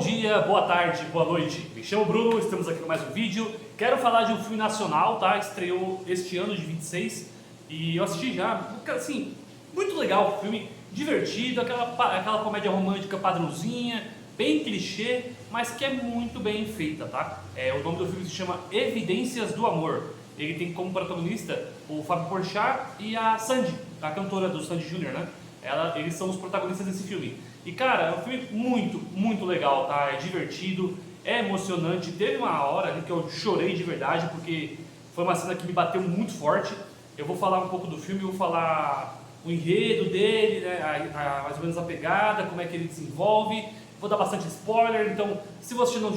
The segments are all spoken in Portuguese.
dia, boa tarde, boa noite. Me chamo Bruno, estamos aqui com mais um vídeo. Quero falar de um filme nacional, tá? Estreou este ano de 26 e eu assisti já. Assim, muito legal o filme, divertido, aquela comédia romântica padrãozinha, bem clichê, mas que é muito bem feita, tá? O nome do filme se chama Evidências do Amor. Ele tem como protagonista o Fábio Porchat e a Sandy, a cantora do Sandy Júnior, né? Eles são os protagonistas desse filme. E cara, é um filme muito legal, tá? É divertido, é emocionante. Teve uma hora ali que eu chorei de verdade, porque foi uma cena que me bateu muito forte. Eu vou falar um pouco do filme, vou falar o enredo dele, né? Mais ou menos a pegada, como é que ele desenvolve. Vou dar bastante spoiler, então se você não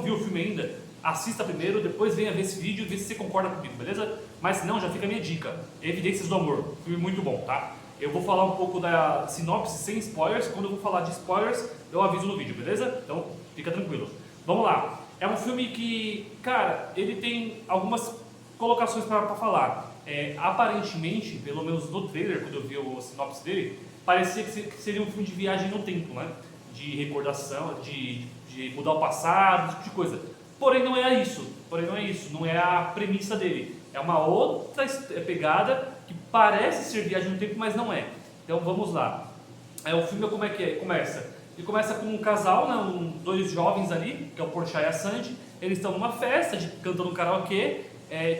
viu o filme ainda, assista primeiro, depois venha ver esse vídeo e vê se você concorda comigo, beleza? Mas se não, já fica a minha dica. Evidências do Amor, filme muito bom, tá? Eu vou falar um pouco da sinopse sem spoilers. Quando eu vou falar de spoilers, eu aviso no vídeo, beleza? Então, fica tranquilo. Vamos lá. É um filme que, cara, ele tem algumas colocações para falar. Aparentemente, pelo menos no trailer, quando eu vi a sinopse dele, parecia que seria um filme de viagem no tempo, né? De recordação, de mudar o passado, esse tipo de coisa. Porém, não é isso. Não é a premissa dele. É uma outra pegada que parece ser viagem no tempo, mas não é. Então vamos lá. O filme como é que é? Começa? Ele começa com um casal, né, dois jovens ali, que é o Porchat e a Sandy. Eles estão numa festa, cantando karaokê,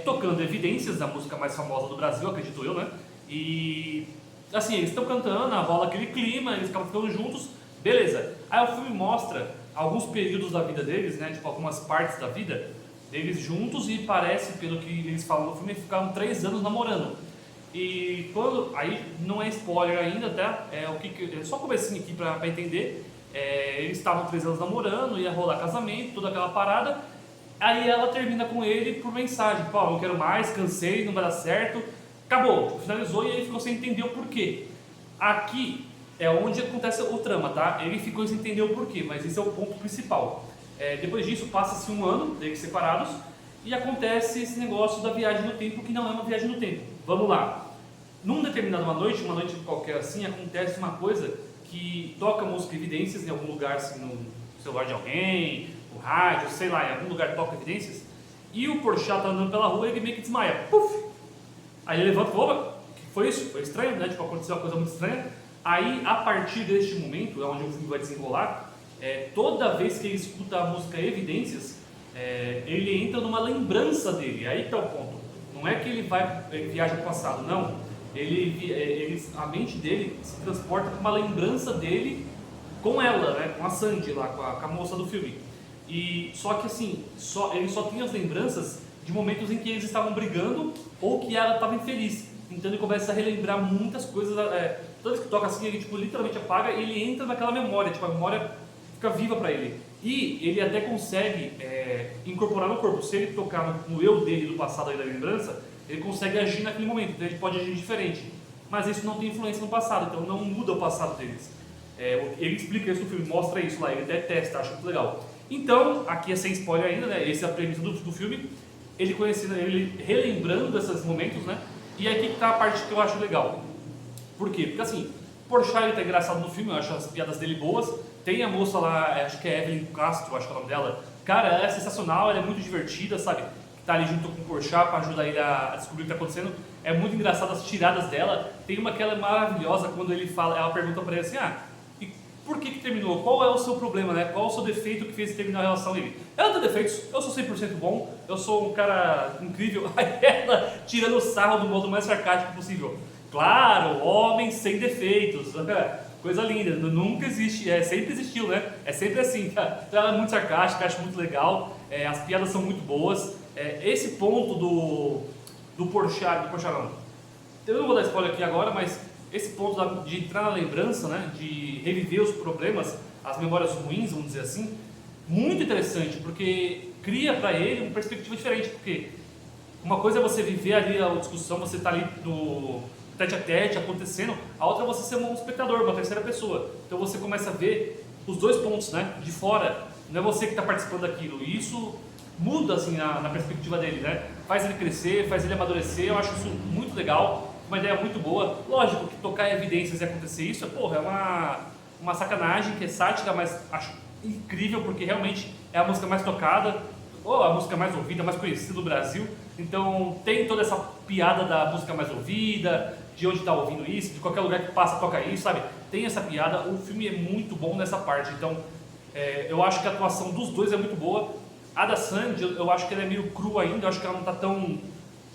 tocando Evidências, da música mais famosa do Brasil, acredito eu, né? E assim, eles estão cantando, rola aquele clima, eles acabam ficando juntos, beleza. Aí o filme mostra alguns períodos da vida deles, né, tipo algumas partes da vida deles juntos, e parece, pelo que eles falam no filme, ficaram 3 anos namorando. E quando, aí não é spoiler ainda, tá? É só o comecinho aqui pra entender. Eles estavam 3 anos namorando, ia rolar casamento, toda aquela parada. Aí ela termina com ele por mensagem: pô, não quero mais, cansei, não vai dar certo. Acabou, finalizou, e aí ficou sem entender o porquê. Aqui é onde acontece o trama, tá? Ele ficou sem entender o porquê, mas esse é o ponto principal. Depois disso, passa-se um ano, deles separados, e acontece esse negócio da viagem no tempo, que não é uma viagem no tempo. Vamos lá. Num determinado uma noite qualquer assim, acontece uma coisa que toca música Evidências em algum lugar, assim, no celular de alguém, no rádio, sei lá, em algum lugar toca Evidências, e o Porchat tá andando pela rua e ele meio que desmaia. Puf! Aí ele levanta e fala: opa, o que foi isso? Foi estranho, né? Tipo, aconteceu uma coisa muito estranha. Aí, a partir deste momento, é onde o filme vai desenrolar, toda vez que ele escuta a música Evidências, ele entra numa lembrança dele. Aí que é o ponto. Não é que ele viaja para o passado, não. A mente dele se transporta para uma lembrança dele com ela, né? Com a Sandy lá, com a moça do filme. E só que assim, ele só tem as lembranças de momentos em que eles estavam brigando ou que ela estava infeliz. Então ele começa a relembrar muitas coisas. Toda vez que toca assim, ele tipo, literalmente apaga e ele entra naquela memória. Tipo, a memória fica viva para ele. E ele até consegue incorporar no corpo. Se ele tocar no eu dele do passado aí da lembrança, ele consegue agir naquele momento. Então ele pode agir diferente. Mas isso não tem influência no passado, então não muda o passado deles. Ele explica isso no filme, mostra isso lá, ele até testa, acho muito legal. Então, aqui é sem spoiler ainda, né? Esse é a premissa do filme. Ele relembrando esses momentos, né? E aqui que tá a parte que eu acho legal. Por quê? Porque assim, Porchat ele tá engraçado no filme, eu acho as piadas dele boas. Tem a moça lá, acho que é Evelyn Castro, acho que é o nome dela. Cara, ela é sensacional, ela é muito divertida, sabe? Que tá ali junto com o Porchat para ajudar ele a descobrir o que tá acontecendo. É muito engraçado as tiradas dela. Tem uma que ela é maravilhosa quando ela pergunta pra ele assim: e por que terminou? Qual é o seu problema, né? Qual é o seu defeito que fez terminar a relação dele? Ela tem defeitos, eu sou 100% bom, eu sou um cara incrível. Aí ela tirando o sarro do modo mais sarcástico possível. Claro, homem sem defeitos, coisa linda, nunca existe, sempre existiu, né? É sempre assim, tá? Então ela é muito sarcástica, acho muito legal, as piadas são muito boas. Esse ponto do Porchat não, eu não vou dar spoiler aqui agora, mas esse ponto de entrar na lembrança, né? De reviver os problemas, as memórias ruins, vamos dizer assim, muito interessante, porque cria para ele uma perspectiva diferente, porque uma coisa é você viver ali a discussão, você tá ali do tete a tete acontecendo, a outra é você ser um espectador, uma terceira pessoa. Então você começa a ver os dois pontos, né? De fora, não é você que está participando daquilo. E isso muda assim na perspectiva dele, né? Faz ele crescer, faz ele amadurecer. Eu acho isso muito legal, uma ideia muito boa. Lógico que tocar evidências e acontecer isso, é uma sacanagem, que é sátira, mas acho incrível, porque realmente é a música mais tocada, ou a música mais ouvida, mais conhecida do Brasil. Então tem toda essa piada da música mais ouvida, de onde tá ouvindo isso, de qualquer lugar que passa toca isso, sabe? Tem essa piada, o filme é muito bom nessa parte. Então eu acho que a atuação dos dois é muito boa. A da Sandy, eu acho que ela é meio crua ainda, eu acho que ela não tá tão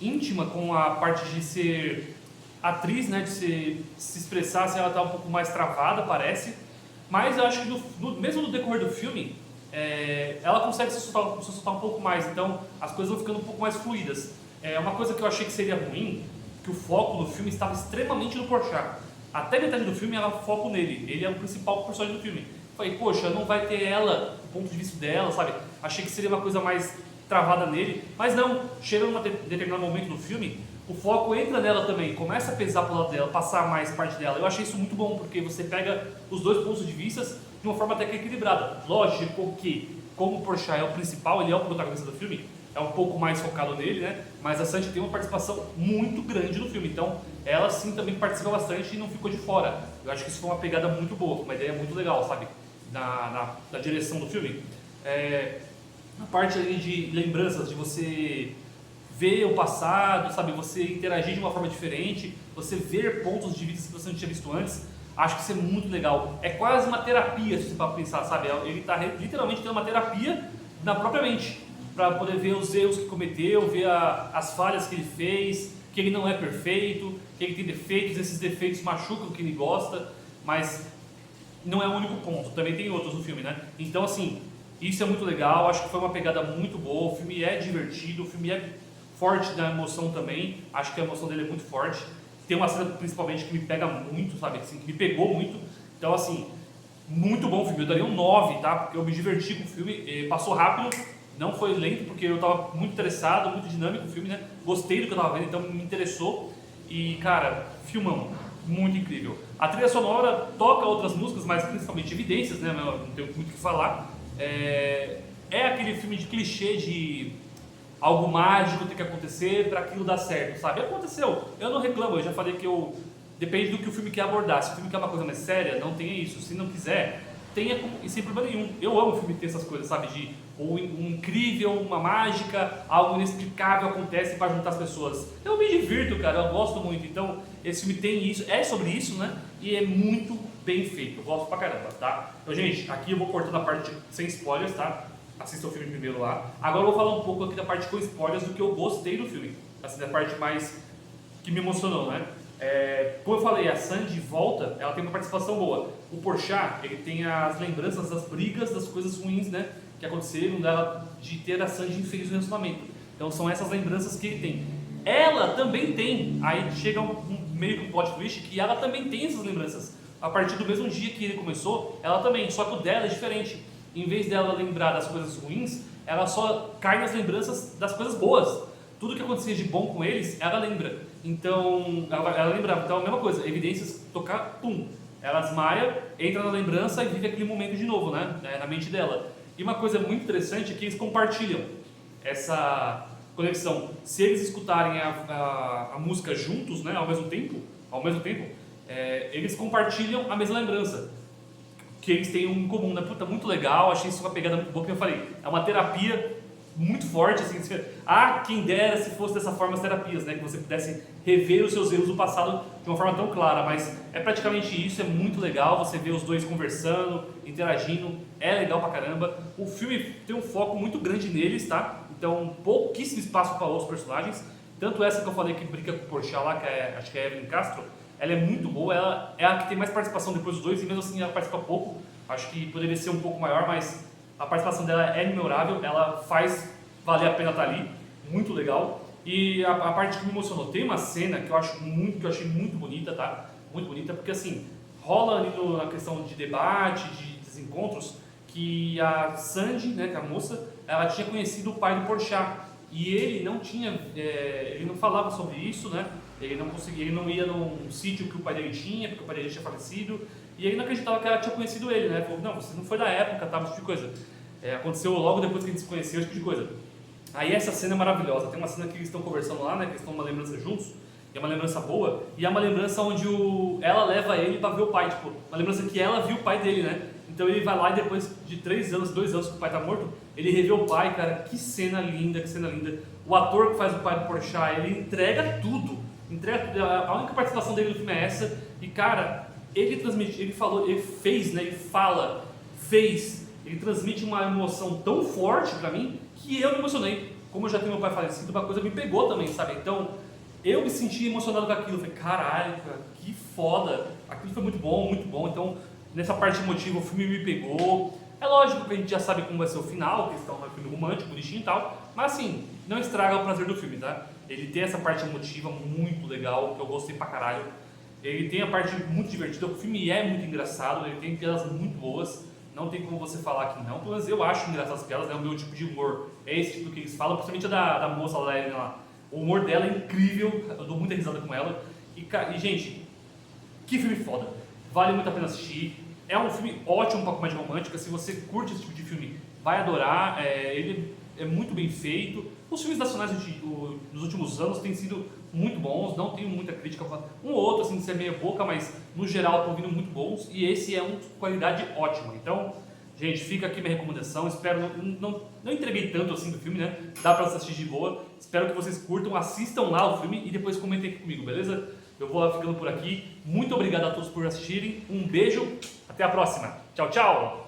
íntima com a parte de ser atriz, né, de se expressar, assim, ela tá um pouco mais travada, parece. Mas eu acho que mesmo no decorrer do filme, ela consegue se soltar um pouco mais, então as coisas vão ficando um pouco mais fluídas. Uma coisa que eu achei que seria ruim, que o foco do filme estava extremamente no Porchat. Até metade do filme era foco nele, ele é o principal personagem do filme. Falei, poxa, não vai ter ela, o ponto de vista dela, sabe? Achei que seria uma coisa mais travada nele, mas não, chega num determinado momento do filme, o foco entra nela também, começa a pesar pro lado dela, passar mais parte dela. Eu achei isso muito bom, porque você pega os dois pontos de vista de uma forma até que equilibrada. Lógico que, como o Porchat é o principal, ele é o protagonista do filme, é um pouco mais focado nele, né? Mas a Sandy tem uma participação muito grande no filme, então ela sim também participa bastante e não ficou de fora. Eu acho que isso foi uma pegada muito boa, uma ideia muito legal, sabe? Da direção do filme. A parte ali de lembranças, de você ver o passado, sabe? Você interagir de uma forma diferente, você ver pontos de vista que você não tinha visto antes. Acho que isso é muito legal. É quase uma terapia, se você for pensar, sabe? Ele está literalmente tendo uma terapia na própria mente, para poder ver os erros que cometeu, ver as falhas que ele fez, que ele não é perfeito, que ele tem defeitos, esses defeitos machucam quem ele gosta, mas não é o único ponto, também tem outros no filme, né? Então, assim, isso é muito legal, acho que foi uma pegada muito boa, o filme é divertido, o filme é forte na emoção também, acho que a emoção dele é muito forte. Tem uma cena principalmente que me pega muito, sabe, assim, que me pegou muito. Então, assim, muito bom o filme, eu daria um 9, tá? Porque eu me diverti com o filme, passou rápido, não foi lento, porque eu tava muito interessado, muito dinâmico o filme, né? Gostei do que eu tava vendo, então me interessou. E, cara, filmão, muito incrível. A trilha sonora toca outras músicas, mas principalmente Evidências, né? Não tenho muito o que falar. É aquele filme de clichê de algo mágico tem que acontecer para aquilo dar certo, sabe? Aconteceu, eu não reclamo, eu já falei que depende do que o filme quer abordar. Se o filme quer uma coisa mais séria, não tenha isso. Se não quiser, tenha e sem problema nenhum. Eu amo o filme que tem essas coisas, sabe? De um incrível, uma mágica, algo inexplicável acontece para juntar as pessoas. Eu me divirto, cara, eu gosto muito. Então, esse filme tem isso, é sobre isso, né? E é muito bem feito, eu gosto pra caramba, tá? Então, gente, aqui eu vou cortando a parte sem spoilers, tá? Assista o filme primeiro lá. Agora eu vou falar um pouco aqui da parte com spoilers do que eu gostei do filme. Assim, da parte mais que me emocionou, né? Como eu falei, a Sandy volta, ela tem uma participação boa. O Porchat, ele tem as lembranças das brigas, das coisas ruins, né, que aconteceram dela, de ter a Sandy infeliz no relacionamento. Então são essas lembranças que ele tem. Ela também tem, aí chega meio que um plot twist, que ela também tem essas lembranças. A partir do mesmo dia que ele começou, ela também, só que o dela é diferente. Em vez dela lembrar das coisas ruins, ela só cai nas lembranças das coisas boas. Tudo que acontecia de bom com eles, ela lembra. Então, ela lembrava. Então, a mesma coisa, Evidências, tocar, pum. Ela desmaia, entra na lembrança e vive aquele momento de novo, né? Na mente dela. E uma coisa muito interessante é que eles compartilham essa conexão. Se eles escutarem a música juntos, né, ao mesmo tempo, eles compartilham a mesma lembrança. Que eles têm um em comum, né? Puta, muito legal, achei isso uma pegada muito boa, que eu falei. É uma terapia muito forte, assim, quem dera se fosse dessa forma as terapias, né, que você pudesse rever os seus erros do passado de uma forma tão clara, mas é praticamente isso, é muito legal, você vê os dois conversando, interagindo, é legal pra caramba. O filme tem um foco muito grande neles, tá, então pouquíssimo espaço para outros personagens, tanto essa que eu falei que brinca com o Porchat lá, que acho que é a Evelyn Castro, ela é muito boa, ela é a que tem mais participação depois dos dois, e mesmo assim ela participa pouco, acho que poderia ser um pouco maior, mas a participação dela é memorável, ela faz valer a pena estar ali, muito legal. E a parte que me emocionou, tem uma cena que eu achei muito bonita, tá? Muito bonita, porque assim, rola ali na questão de debate, de desencontros, que a Sandy, né, que é a moça, ela tinha conhecido o pai do Porchat, e ele não falava sobre isso, né? Ele não ia num sítio que o pai dele tinha, porque o pai dele tinha falecido, e ele não acreditava que ela tinha conhecido ele, né? Falou, não, você não foi da época, tá? Esse tipo de coisa. Aconteceu logo depois que a gente se conheceu, esse tipo de coisa. Aí essa cena é maravilhosa, tem uma cena que eles estão conversando lá, né? Que eles estão numa lembrança juntos, e é uma lembrança boa, e é uma lembrança onde ela leva ele pra ver o pai, tipo, uma lembrança que ela viu o pai dele, né? Então ele vai lá e depois de 3 anos, 2 anos que o pai tá morto, ele revê o pai, cara, que cena linda, que cena linda. O ator que faz o pai do Porchat, ele entrega tudo, a única participação dele no filme é essa, e cara, ele transmite, ele falou, ele fez, né, ele transmite uma emoção tão forte pra mim, que eu me emocionei. Como eu já tenho meu pai falecido, uma coisa me pegou também, sabe? Então, eu me senti emocionado com aquilo, falei, caralho, cara, que foda, aquilo foi muito bom, então, nessa parte emotiva o filme me pegou. É lógico que a gente já sabe como vai ser o final, que é um filme romântico, bonitinho e tal, mas assim, não estraga o prazer do filme, tá? Ele tem essa parte emotiva muito legal, que eu gostei pra caralho. Ele tem a parte muito divertida, o filme é muito engraçado, ele tem piadas muito boas, não tem como você falar que não, pelo menos eu acho engraçadas as piadas, né? O meu tipo de humor é esse tipo que eles falam, principalmente a da moça lá, o humor dela é incrível, eu dou muita risada com ela, e gente, que filme foda, vale muito a pena assistir. É um filme ótimo para comédia romântica, se você curte esse tipo de filme, vai adorar, ele é muito bem feito. Os filmes nacionais nos últimos anos têm sido muito bons, não tenho muita crítica, um ou outro assim de ser meia boca, mas no geral estão vindo muito bons e esse é um de qualidade ótima. Então, gente, fica aqui minha recomendação, espero, não entreguei tanto assim do filme, né, dá para assistir de boa, espero que vocês curtam, assistam lá o filme e depois comentem aqui comigo, beleza? Eu vou ficando por aqui, muito obrigado a todos por assistirem, um beijo, até a próxima, tchau, tchau!